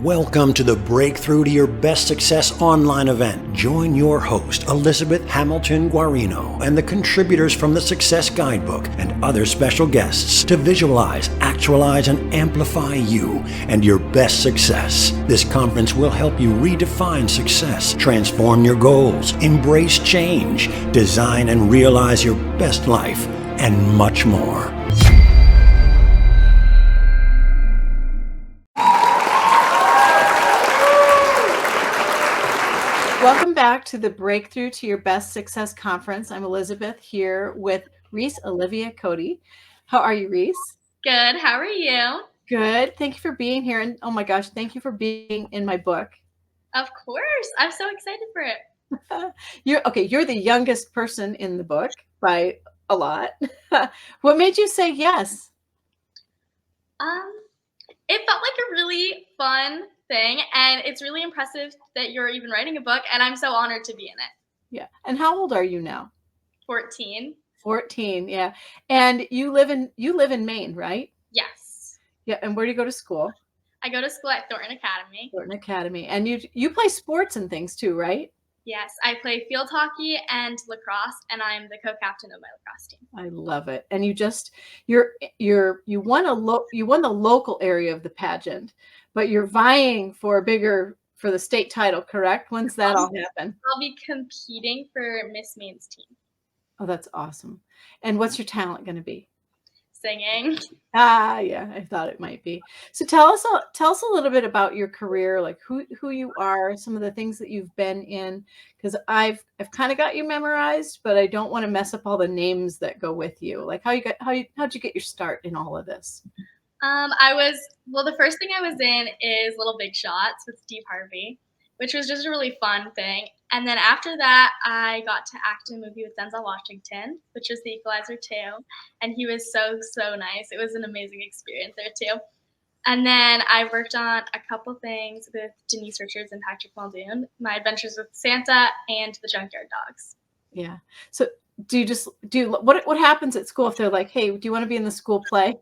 Welcome to the Breakthrough to Your Best Success online event. Join your host, Elizabeth Hamilton-Guarino, and the contributors from the Success Guidebook and other special guests to visualize, actualize, and amplify you and your best success. This conference will help you redefine success, transform your goals, embrace change, design and realize your best life, and much more. Welcome back to the Breakthrough to Your Best Success Conference. I'm Elizabeth here with Rhys, Olivia, Cote. How are you, Rhys? Good. How are you? Good. Thank you for being here. And oh my gosh, thank you for being in my book. Of course. I'm so excited for it. You're the youngest person in the book by a lot. What made you say yes? It felt like a really fun thing, and it's really impressive that you're even writing a book, and I'm so honored to be in it. Yeah. And how old are you now? 14. 14, yeah. And you live in Maine, right? Yes. Yeah. And where do you go to school? I go to school at Thornton Academy. Thornton Academy. And you play sports and things too, right? Yes, I play field hockey and lacrosse, and I'm the co-captain of my lacrosse team. I love it. And you won the local area of the pageant, but you're vying for the state title, correct? When's that all happen? I'll be competing for Miss Maine's team. Oh, that's awesome. And what's your talent going to be? Singing. Yeah, I thought it might be. So tell us a little bit about your career, like who you are, some of the things that you've been in, because I've kind of got you memorized, but I don't want to mess up all the names that go with you. Like how'd you get your start in all of this? The first thing I was in is Little Big Shots with Steve Harvey, which was just a really fun thing. And then after that, I got to act in a movie with Denzel Washington, which was The Equalizer 2. And he was so, so nice. It was an amazing experience there too. And then I worked on a couple things with Denise Richards and Patrick Muldoon, My Adventures with Santa and The Junkyard Dogs. Yeah. So what happens at school if they're like, hey, do you want to be in the school play?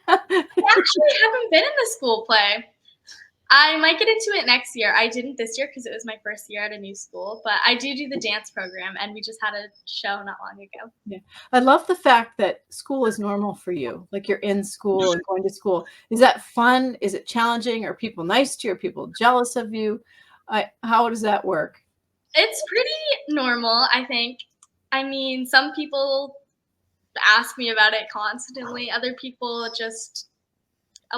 I actually haven't been in the school play. I might get into it next year. I didn't this year because it was my first year at a new school, but I do the dance program, and we just had a show not long ago. Yeah. I love the fact that school is normal for you. Like you're in school and going to school. Is that fun? Is it challenging? Are people nice to you? Are people jealous of you? How does that work? It's pretty normal, I think. I mean, some people ask me about it constantly. Other people a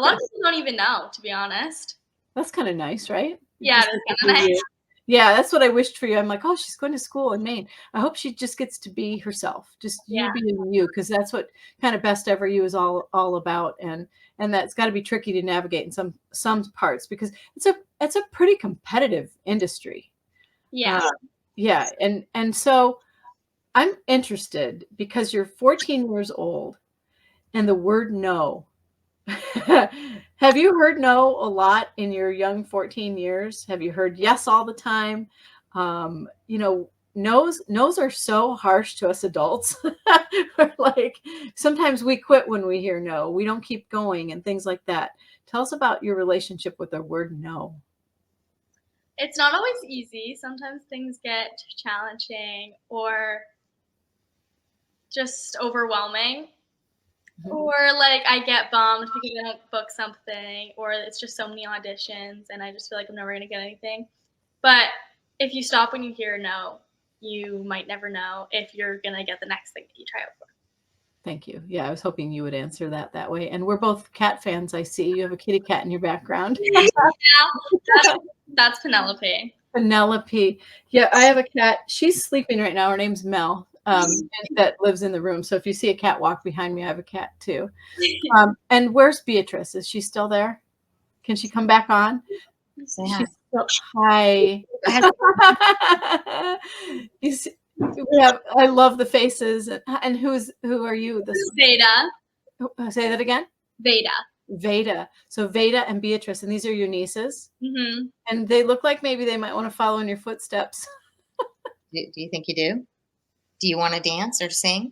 lot of people don't even know, to be honest. That's kind of nice, right? Yeah, that's kind of nice. Yeah, that's what I wished for you. I'm like, oh, she's going to school in Maine. I hope she just gets to be herself, just you being you, because that's what kind of best ever you is all about. And that's got to be tricky to navigate in some parts because it's a pretty competitive industry. Yeah. Yeah, and so I'm interested because you're 14 years old, and the word no. Have you heard no a lot in your young 14 years? Have you heard yes all the time? No's are so harsh to us adults. Like sometimes we quit when we hear no. We don't keep going and things like that. Tell us about your relationship with the word no. It's not always easy. Sometimes things get challenging or just overwhelming. Or like I get bummed because I don't book something, or it's just so many auditions and I just feel like I'm never going to get anything. But if you stop when you hear no, you might never know if you're going to get the next thing that you try out for. Thank you. Yeah, I was hoping you would answer that way. And we're both cat fans. I see you have a kitty cat in your background. Yeah, that's Penelope. Penelope. Yeah, I have a cat. She's sleeping right now. Her name's Mel. That lives in the room. So if you see a cat walk behind me, I have a cat too. And where's Beatrice? Is she still there? Can she come back on? Yeah. Hi. I love the faces. And who are you? Veda. Say that again. Veda. So Veda and Beatrice, and these are your nieces. Mm-hmm. And they look like maybe they might want to follow in your footsteps. Do you think you do? Do you want to dance or sing?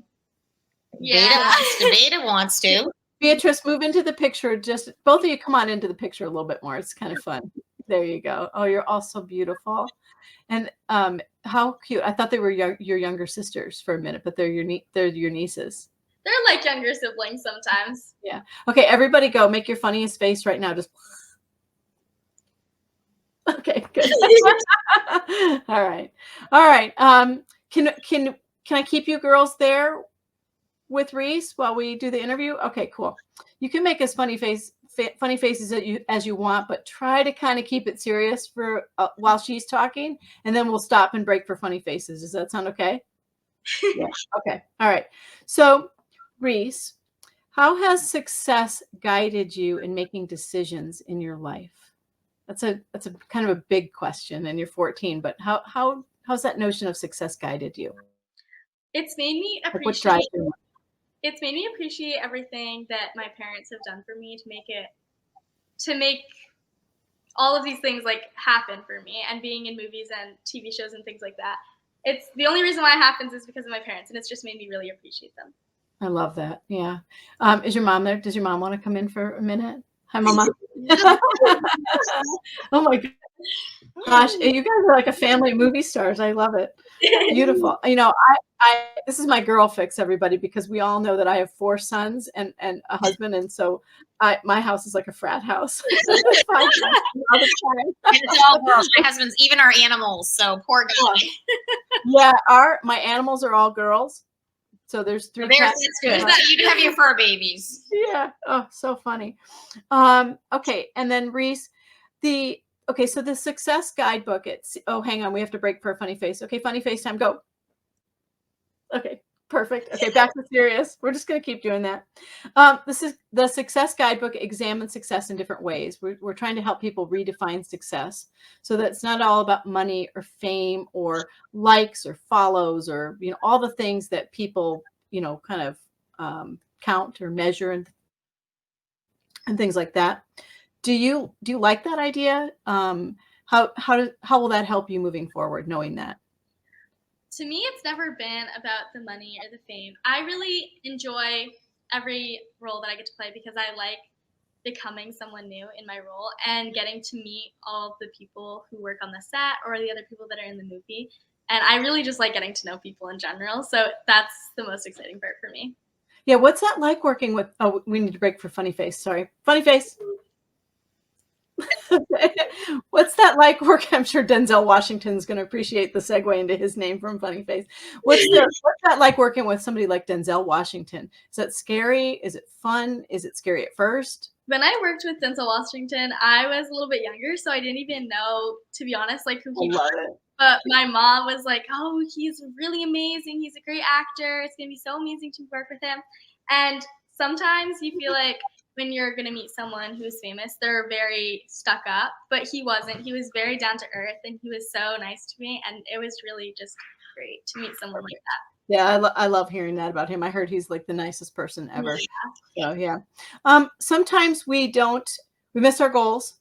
Yeah. Veda wants to. Beatrice, move into the picture. Just both of you come on into the picture a little bit more. It's kind of fun. There you go. Oh, you're all so beautiful. And how cute. I thought they were your younger sisters for a minute, but they're they're your nieces. They're like younger siblings sometimes. Yeah. Okay, everybody go. Make your funniest face right now. Just okay, good. All right. All right. Can I keep you girls there with Rhys while we do the interview? Okay, cool. You can make as funny faces as you want, but try to kind of keep it serious for while she's talking, and then we'll stop and break for funny faces. Does that sound okay? Yeah. Okay. All right. So, Rhys, how has success guided you in making decisions in your life? That's a kind of a big question, and you're 14. But how's that notion of success guided you? It's made me Like what drives appreciate. you? It's made me appreciate everything that my parents have done for me to make all of these things like happen for me, and being in movies and TV shows and things like that. It's the only reason why it happens is because of my parents, and it's just made me really appreciate them. I love that. Yeah. Is your mom there? Does your mom want to come in for a minute? Hi, Mama. Oh my gosh, you guys are like a family of movie stars. I love it. Beautiful. You know, I this is my girl fix, everybody, because we all know that I have 4 sons and a husband, and so my house is like a frat house. There's 5 sons all the time. And it's all girls. My husband's even our animals. So poor guy. Yeah, my animals are all girls. So there's 3 cats. That's good. You can have your fur babies. Yeah. Oh, so funny. Okay, and then Rhys, so the success guidebook. Hang on, we have to break for a funny face. Okay, funny face time. Go. Okay, perfect. Okay, back to serious. We're just gonna keep doing that. This is the success guidebook. Examines success in different ways. We're trying to help people redefine success so that it's not all about money or fame or likes or follows or all the things that people kind of count or measure and things like that. Do you like that idea? How will that help you moving forward, knowing that? To me, it's never been about the money or the fame. I really enjoy every role that I get to play because I like becoming someone new in my role and getting to meet all of the people who work on the set or the other people that are in the movie. And I really just like getting to know people in general. So that's the most exciting part for me. Yeah, what's that like working with? Oh, we need to break for funny face. Sorry, funny face. What's that like working? I'm sure Denzel Washington's going to appreciate the segue into his name from Funny Face. What's that like working with somebody like Denzel Washington? Is that scary? Is it fun? Is it scary at first? When I worked with Denzel Washington, I was a little bit younger, so I didn't even know, to be honest, like who he was. But my mom was like, "Oh, he's really amazing. He's a great actor. It's gonna be so amazing to work with him." And sometimes you feel like when you're gonna meet someone who's famous, they're very stuck up, but he wasn't. He was very down to earth, and he was so nice to me, and it was really just great to meet someone like that. Yeah, I love hearing that about him. I heard he's like the nicest person ever. Yeah. So yeah. Sometimes we miss our goals.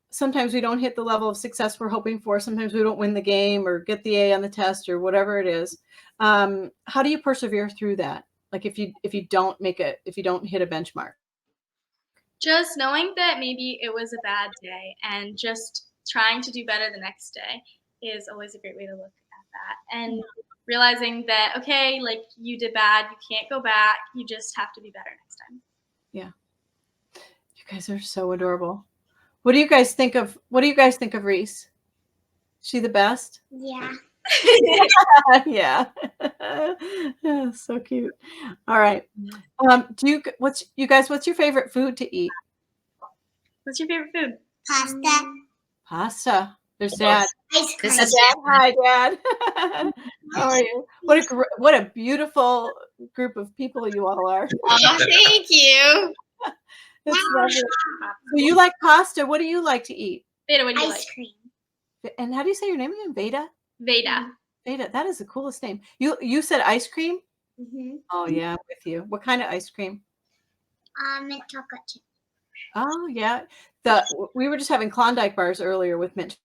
Sometimes we don't hit the level of success we're hoping for. Sometimes we don't win the game or get the A on the test or whatever it is. How do you persevere through that? Like if you don't hit a benchmark? Just knowing that maybe it was a bad day and just trying to do better the next day is always a great way to look at that. And realizing that, okay, like you did bad, you can't go back. You just have to be better next time. Yeah. You guys are so adorable. What do you guys think of Rhys? She the best? Yeah. Yeah. Yeah, so cute. All right. What's your favorite food to eat? What's your favorite food? Pasta. Pasta. There's Dad. Ice cream. This is Dad. Hi, Dad. How are you? What a beautiful group of people you all are. Oh, thank you. It's lovely. So you like pasta. What do you like to eat? Veda, what do you Ice like? cream. And how do you say your name again? Veda? Veda. Veda. That is the coolest name. You said ice cream? Mm-hmm. Oh yeah, I'm with you. What kind of ice cream? Mint chocolate chip. Oh yeah. We were just having Klondike bars earlier with mint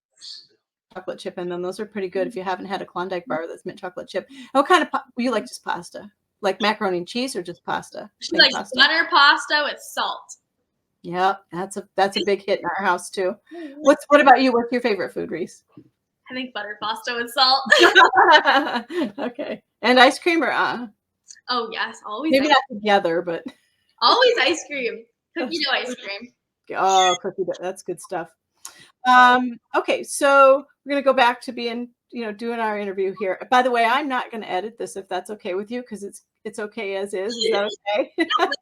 chocolate chip in them. Those are pretty good if you haven't had a Klondike bar that's mint chocolate chip. What kind of you like? Just pasta? Like macaroni and cheese or just pasta? She likes butter pasta with salt. Yeah, that's a big hit in our house too. What about you? What's your favorite food, Rhys? I think butter pasta with salt. Okay. And ice cream or Oh yes, always maybe ice, not together, but always ice cream. Cookie dough ice cream. oh, cookie dough. That's good stuff. Okay, so we're gonna go back to being, doing our interview here. By the way, I'm not gonna edit this if that's okay with you, because it's okay as is. Is that okay? That's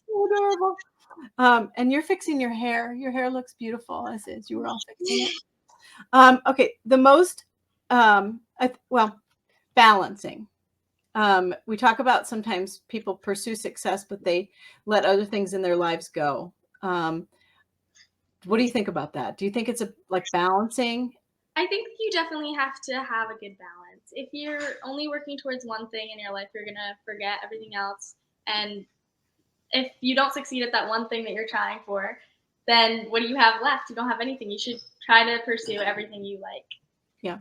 so adorable. And you're fixing your hair. Your hair looks beautiful as is. You were all fixing it. Okay, the most balancing. We talk about sometimes people pursue success, but they let other things in their lives go. What do you think about that? Do you think it's like balancing? I think you definitely have to have a good balance. If you're only working towards one thing in your life, you're gonna forget everything else. And if you don't succeed at that one thing that you're trying for, then what do you have left? You don't have anything. You should try to pursue everything you like. Yeah.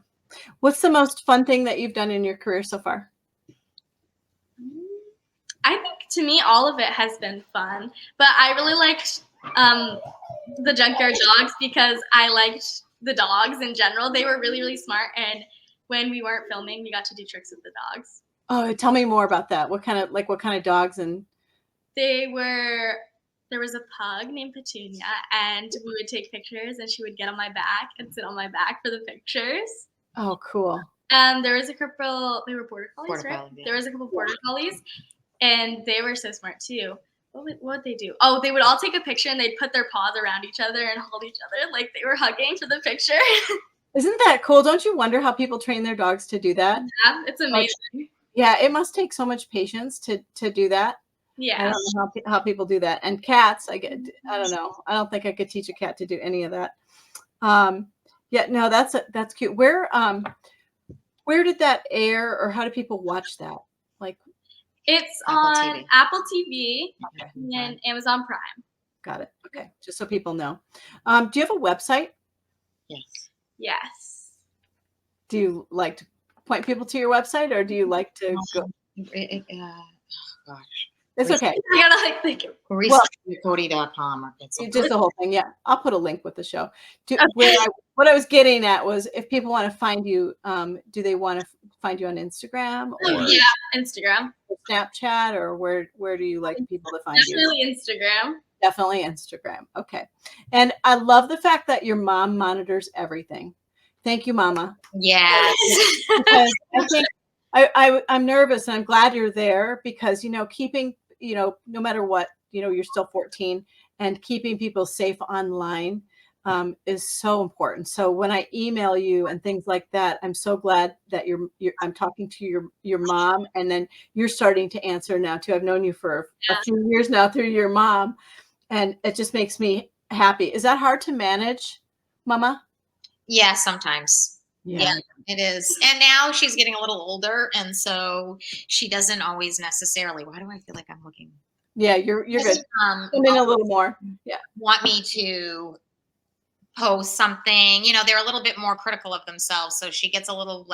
What's the most fun thing that you've done in your career so far? I think to me, all of it has been fun, but I really liked the junkyard dogs because I liked the dogs in general. They were really, really smart. And when we weren't filming, we got to do tricks with the dogs. Oh, tell me more about that. What kind of dogs? And There was a pug named Petunia, and we would take pictures, and she would get on my back and sit on my back for the pictures. oh, cool. And there was a couple, they were border collies, Border right? collie, yeah. There was a couple border collies, and they were so smart too. What would they do? Oh, they would all take a picture, and they'd put their paws around each other and hold each other like they were hugging for the picture. Isn't that cool? Don't you wonder how people train their dogs to do that? Yeah, it's amazing. Yeah, it must take so much patience to do that. I Yeah. don't know how people do that. And cats, I don't know. I don't think I could teach a cat to do any of that. Yeah, no, that's cute. Where did that air, or how do people watch that? Like, It's Apple on TV. Apple TV okay, and Amazon Prime. got it. Okay, just so people know. Do you have a website? Yes. Yes. Do you like to point people to your website, or do you like to go? Gosh. It's okay. I gotta think. Cote.com. Just the whole thing. Yeah. I'll put a link with the show. What I was getting at was, if people want to find you, do they want to find you on Instagram or Yeah, Instagram. Snapchat, or where do you like people to find you? Definitely Instagram. Definitely Instagram. Okay. And I love the fact that your mom monitors everything. Thank you, Mama. Yes. Because I think I'm nervous, and I'm glad you're there, because, keeping, no matter what, you're still 14, and keeping people safe online is so important. So when I email you and things like that, I'm so glad that I'm talking to your mom, and then you're starting to answer now too. I've known you for a few years now through your mom, and it just makes me happy. Is that hard to manage, Mama? Yeah, sometimes. Yeah, it is. And now she's getting a little older, and so she doesn't always necessarily. Why do I feel like I'm looking? Yeah, you're good. Come in a little more. Yeah. Want me to post something? They're a little bit more critical of themselves, so she gets a little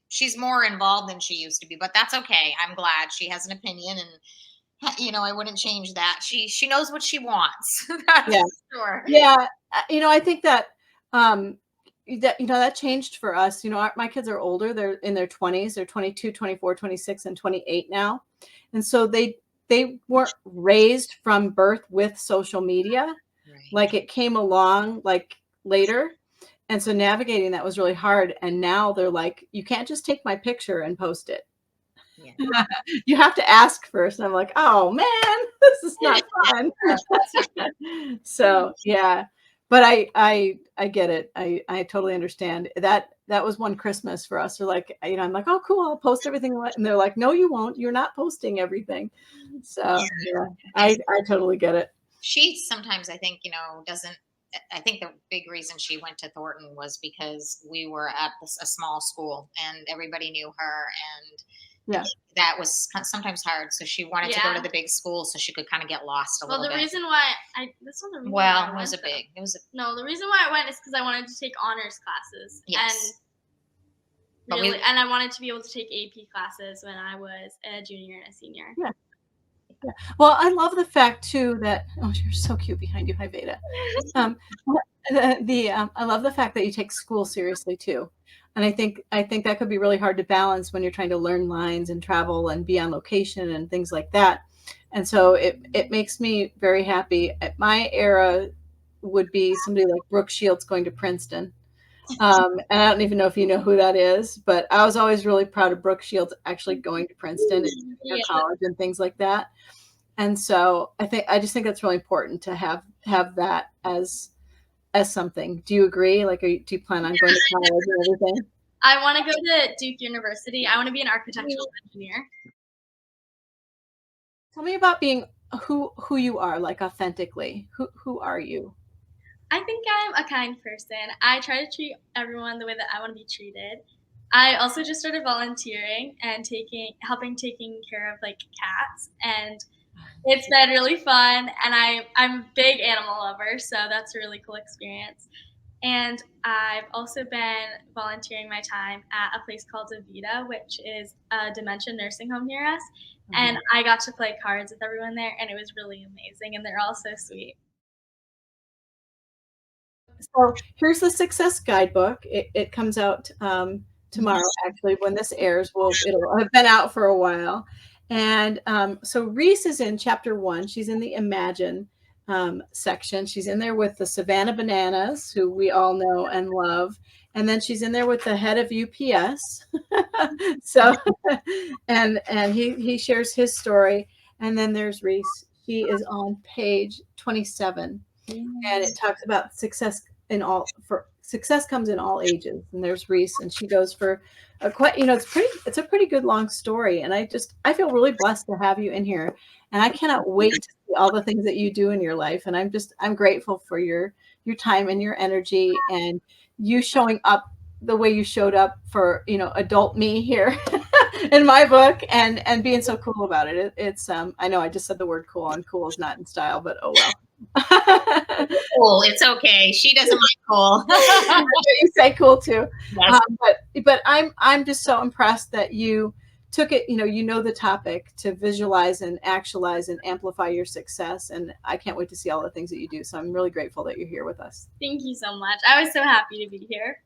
she's more involved than she used to be. But that's okay. I'm glad she has an opinion, and I wouldn't change that. She knows what she wants. That's Yeah. for sure. Yeah, I think that that changed for us. My kids are older. They're in their 20s. They're 22, 24, 26, and 28 now. And so they weren't raised from birth with social media. Right. Like, it came along like later. And so navigating that was really hard. And now they're like, you can't just take my picture and post it. Yeah. You have to ask first. And I'm like, oh man, this is not fun. So yeah. But I get it. I totally understand. That was one Christmas for us. We're like, I'm like, oh cool, I'll post everything. And they're like, no, you won't. You're not posting everything. So yeah, I totally get it. She sometimes, I think, doesn't. I think the big reason she went to Thornton was because we were at a small school and everybody knew her, and yeah, that was sometimes hard. So she wanted to go to the big school so she could kind of get lost a little bit. Well, the reason why this was the reason well, why no, the reason why I went is because I wanted to take honors classes. Yes. And I wanted to be able to take AP classes when I was a junior and a senior. Yeah. Well, I love the fact too that you're so cute behind you. Hi, Veda. Um, I love the fact that you take school seriously too, and I think that could be really hard to balance when you're trying to learn lines and travel and be on location and things like that. And so it makes me very happy. At my era would be somebody like Brooke Shields going to Princeton. And I don't even know if you know who that is, but I was always really proud of Brooke Shields actually going to Princeton and her Yeah. college and things like that. And so I just think that's really important to have that as something. Do you agree? Like, do you plan on going to college and everything? I want to go to Duke University. I want to be an architectural engineer. Tell me about being who you are, like authentically. Who are you? I think I'm a kind person. I try to treat everyone the way that I want to be treated. I also just started volunteering and taking care of like cats, and it's been really fun. And I'm a big animal lover, so that's a really cool experience. And I've also been volunteering my time at a place called Avita, which is a dementia nursing home near us. And I got to play cards with everyone there, and it was really amazing. And they're all so sweet. So here's the success guidebook. It comes out tomorrow, actually, when this airs. It'll have been out for a while. And so Rhys is in chapter 1. She's in the Imagine section. She's in there with the Savannah Bananas, who we all know and love. And then she's in there with the head of UPS. So, and he shares his story. And then there's Rhys. She is on page 27. And it talks about success success comes in all ages. And there's Rhys, and she goes for it's a pretty good long story. And I feel really blessed to have you in here, and I cannot wait to see all the things that you do in your life. And I'm grateful for your time and your energy, and you showing up the way you showed up for adult me here in my book, and being so cool about it. It's I know I just said the word cool, and cool is not in style, but oh well. Cool. It's okay. She doesn't like cool. You say cool too. Yes. But I'm just so impressed that you took it, the topic to visualize and actualize and amplify your success. And I can't wait to see all the things that you do. So I'm really grateful that you're here with us. Thank you so much. I was so happy to be here.